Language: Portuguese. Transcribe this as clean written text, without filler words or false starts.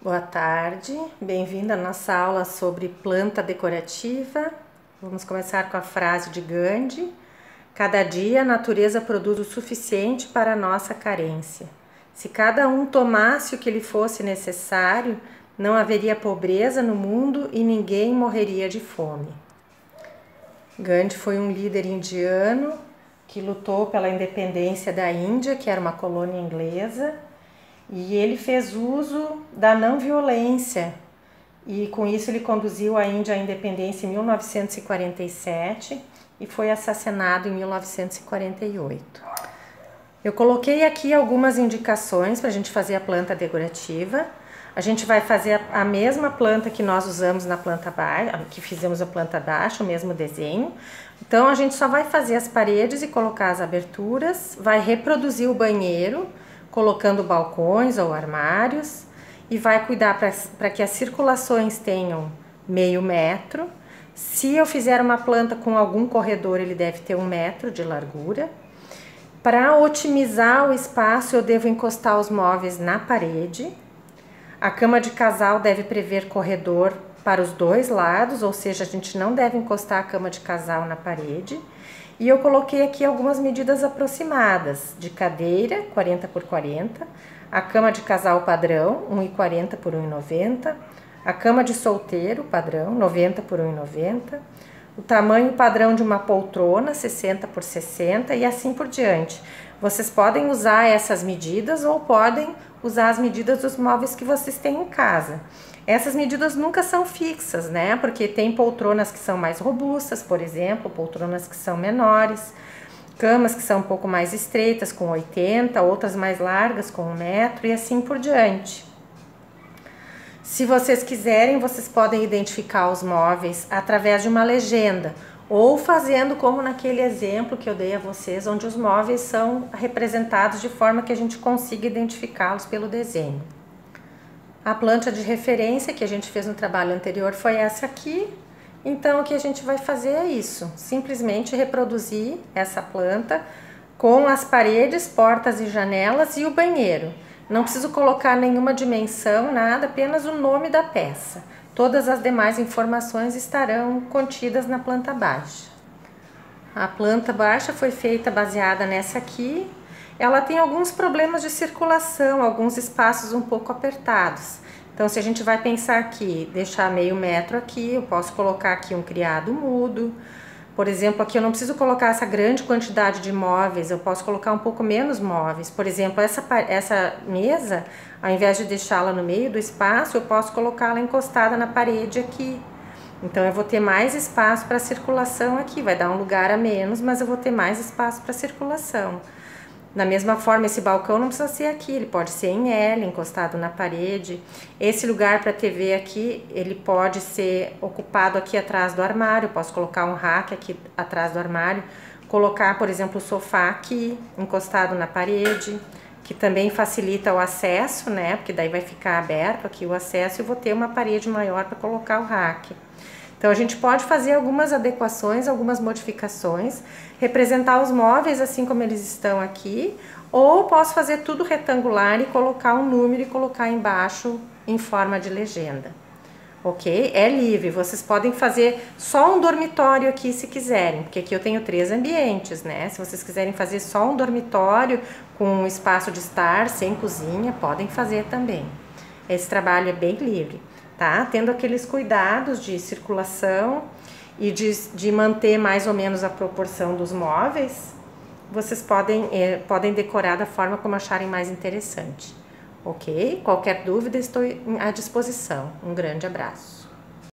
Boa tarde, bem-vindo à nossa aula sobre planta decorativa. Vamos começar com a frase de Gandhi: cada dia a natureza produz o suficiente para a nossa carência. Se cada um tomasse o que lhe fosse necessário, não haveria pobreza no mundo e ninguém morreria de fome. Gandhi foi um líder indiano que lutou pela independência da Índia, que era uma colônia inglesa. E ele fez uso da não violência e com isso ele conduziu a Índia à independência em 1947 e foi assassinado em 1948. Eu coloquei aqui algumas indicações para a gente fazer a planta decorativa. A gente vai fazer a mesma planta que nós usamos na planta baixa, que fizemos a planta baixa, o mesmo desenho. Então a gente só vai fazer as paredes e colocar as aberturas, vai reproduzir o banheiro, colocando balcões ou armários, e vai cuidar para que as circulações tenham meio metro. Se eu fizer uma planta com algum corredor, ele deve ter 1 metro de largura. Para otimizar o espaço, eu devo encostar os móveis na parede. A cama de casal deve prever corredor para os 2 lados, ou seja, a gente não deve encostar a cama de casal na parede. E eu coloquei aqui algumas medidas aproximadas de cadeira, 40 por 40, a cama de casal padrão, 1,40 por 1,90, a cama de solteiro padrão, 90 por 1,90, o tamanho padrão de uma poltrona, 60 por 60 e assim por diante. Vocês podem usar essas medidas ou podem usar as medidas dos móveis que vocês têm em casa. Essas medidas nunca são fixas, né? Porque tem poltronas que são mais robustas, por exemplo, poltronas que são menores, camas que são um pouco mais estreitas, com 80, outras mais largas, com 1 metro e assim por diante. Se vocês quiserem, vocês podem identificar os móveis através de uma legenda, ou fazendo como naquele exemplo que eu dei a vocês, onde os móveis são representados de forma que a gente consiga identificá-los pelo desenho. A planta de referência que a gente fez no trabalho anterior foi essa aqui. Então, o que a gente vai fazer é isso, simplesmente reproduzir essa planta com as paredes, portas e janelas e o banheiro. Não preciso colocar nenhuma dimensão, nada, apenas o nome da peça. Todas as demais informações estarão contidas na planta baixa. A planta baixa foi feita baseada nessa aqui. Ela tem alguns problemas de circulação, alguns espaços um pouco apertados. Então, se a gente vai pensar aqui, deixar meio metro aqui, eu posso colocar aqui um criado mudo. Por exemplo, aqui eu não preciso colocar essa grande quantidade de móveis, eu posso colocar um pouco menos móveis. Por exemplo, essa mesa, ao invés de deixá-la no meio do espaço, eu posso colocá-la encostada na parede aqui. Então, eu vou ter mais espaço para circulação aqui, vai dar um lugar a menos, mas eu vou ter mais espaço para circulação. Da mesma forma, esse balcão não precisa ser aqui, ele pode ser em L, encostado na parede. Esse lugar para TV aqui, ele pode ser ocupado aqui atrás do armário. Eu posso colocar um rack aqui atrás do armário, colocar, por exemplo, o sofá aqui, encostado na parede, que também facilita o acesso, né? Porque daí vai ficar aberto aqui o acesso e eu vou ter uma parede maior para colocar o rack. Então, a gente pode fazer algumas adequações, algumas modificações, representar os móveis assim como eles estão aqui, ou posso fazer tudo retangular e colocar um número e colocar embaixo em forma de legenda. Ok? É livre, vocês podem fazer só um dormitório aqui se quiserem, porque aqui eu tenho 3 ambientes, né? Se vocês quiserem fazer só um dormitório com um espaço de estar, sem cozinha, podem fazer também. Esse trabalho é bem livre. Tá? Tendo aqueles cuidados de circulação e de manter mais ou menos a proporção dos móveis, vocês podem decorar da forma como acharem mais interessante. Ok? Qualquer dúvida, estou à disposição. Um grande abraço.